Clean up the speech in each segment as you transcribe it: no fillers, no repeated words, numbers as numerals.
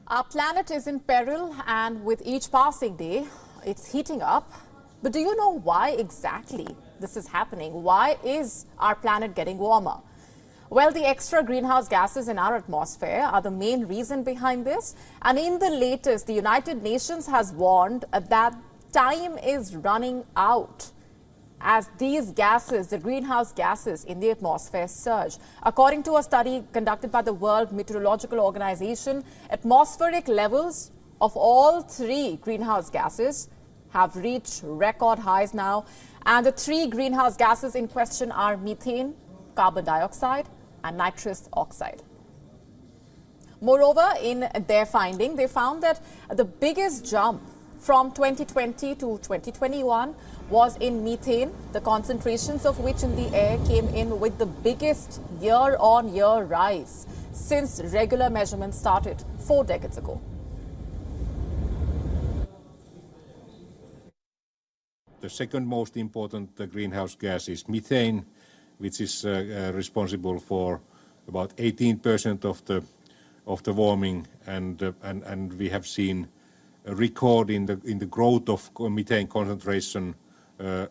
Our planet is in peril, and with each passing day, it's heating up. But do you know why exactly this is happening? Why is our planet getting warmer? Well, the extra greenhouse gases in our atmosphere are the main reason behind this. And in the latest, the United Nations has warned that time is running out as these gases, the greenhouse gases in the atmosphere, surge. According to a study conducted by the World Meteorological Organization, atmospheric levels of all three greenhouse gases have reached record highs now. And the three greenhouse gases in question are methane, carbon dioxide, and nitrous oxide. Moreover, in their finding, they found that the biggest jump from 2020 to 2021 was in methane, the concentrations of which in the air came in with the biggest year-on-year rise since regular measurements started 4 decades ago. The second most important greenhouse gas is methane, which is responsible for about 18% of the warming, and we have seen a record in the growth of methane concentration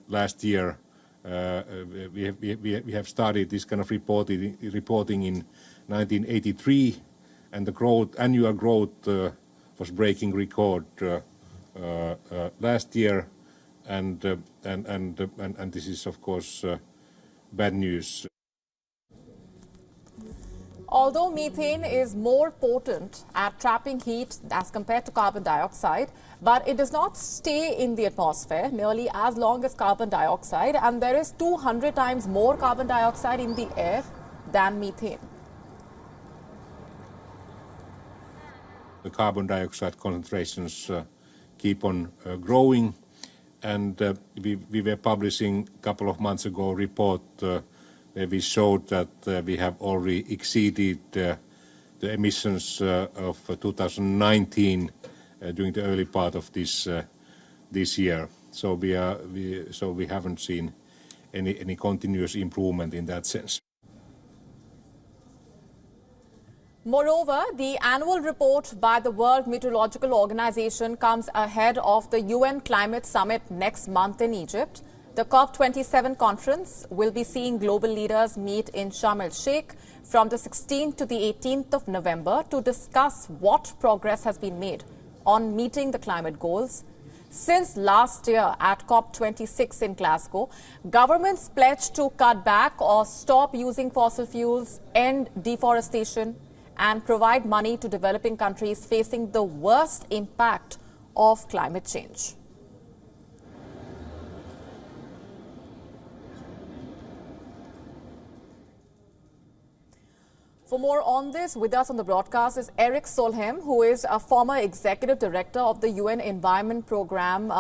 last year. We have started this kind of reporting in 1983, and the annual growth was breaking record last year, and this is of course bad news. Although methane is more potent at trapping heat as compared to carbon dioxide, but it does not stay in the atmosphere nearly as long as carbon dioxide, and there is 200 times more carbon dioxide in the air than methane. The carbon dioxide concentrations keep on growing, and we were publishing a couple of months ago a report where we showed that we have already exceeded the emissions of 2019 during the early part of this year. So we haven't seen any continuous improvement in that sense. Moreover, the annual report by the World Meteorological Organization comes ahead of the UN Climate Summit next month in Egypt. The COP27 conference will be seeing global leaders meet in Sharm el-Sheikh from the 16th to the 18th of November to discuss what progress has been made on meeting the climate goals. Since last year at COP26 in Glasgow, governments pledged to cut back or stop using fossil fuels, end deforestation, and provide money to developing countries facing the worst impact of climate change. For more on this, with us on the broadcast is Erik Solheim, who is a former executive director of the UN Environment Program.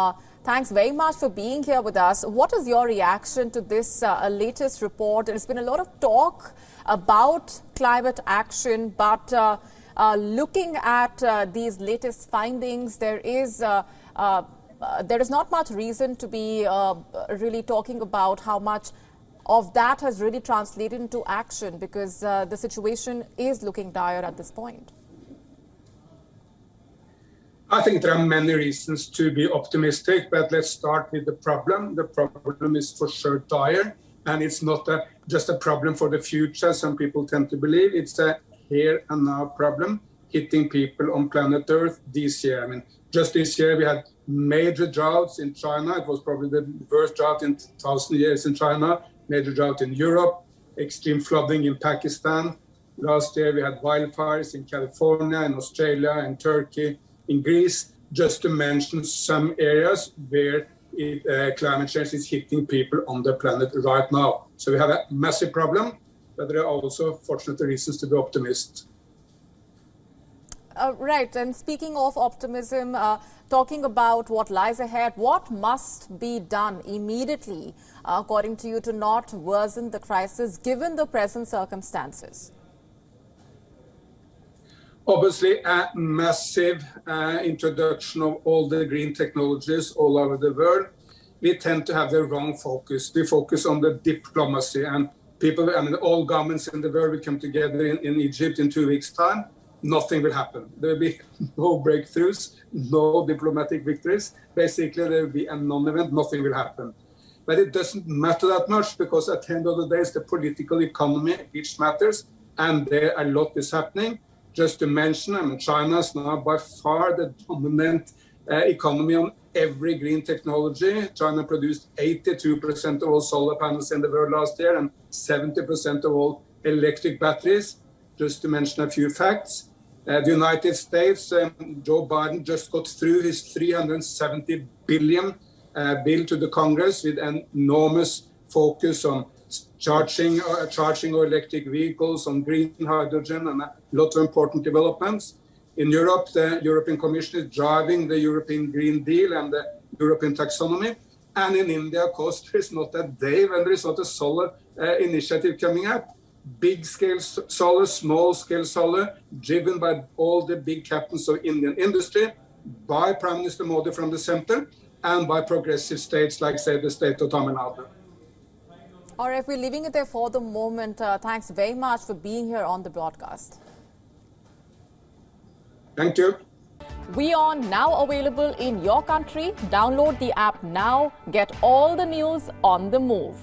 Thanks very much for being here with us. What is your reaction to this latest report? There's been a lot of talk about climate action, but looking at these latest findings, there is not much reason to be really talking about how much of that has really translated into action, because the situation is looking dire at this point. I think there are many reasons to be optimistic, but let's start with the problem. The problem is for sure dire, and it's not just a problem for the future, some people tend to believe. It's a here and now problem hitting people on planet Earth this year. I mean, just this year we had major droughts in China. It was probably the worst drought in 1,000 years in China. Major drought in Europe, extreme flooding in Pakistan. Last year we had wildfires in California, in Australia, in Turkey, in Greece, just to mention some areas where climate change is hitting people on the planet right now. So we have a massive problem, but there are also fortunately reasons to be optimistic. Right, and speaking of optimism, talking about what lies ahead, what must be done immediately, according to you, to not worsen the crisis given the present circumstances? Obviously, a massive introduction of all the green technologies all over the world. We tend to have the wrong focus. We focus on the diplomacy, and people, I mean, all governments in the world will come together in Egypt in 2 weeks' time. nothing will happen. There will be no breakthroughs, no diplomatic victories. Basically, there will be a non-event, nothing will happen. But it doesn't matter that much, because at the end of the day, it's the political economy which matters, and there a lot is happening. Just to mention, I mean, China is now by far the dominant economy on every green technology. China produced 82% of all solar panels in the world last year and 70% of all electric batteries, just to mention a few facts. The United States, Joe Biden just got through his $370 billion bill to the Congress with an enormous focus on charging of electric vehicles, on green hydrogen, and a lot of important developments. In Europe, the European Commission is driving the European Green Deal and the European taxonomy. And in India, of course, there is not a day when there is not a solar initiative coming up. Big-scale solar, small-scale solar, driven by all the big captains of Indian industry, by Prime Minister Modi from the center, and by progressive states like, say, the state of Tamil Nadu. All right, we're leaving it there for the moment. Thanks very much for being here on the broadcast. Thank you. WION now available in your country. Download the app now. Get all the news on the move.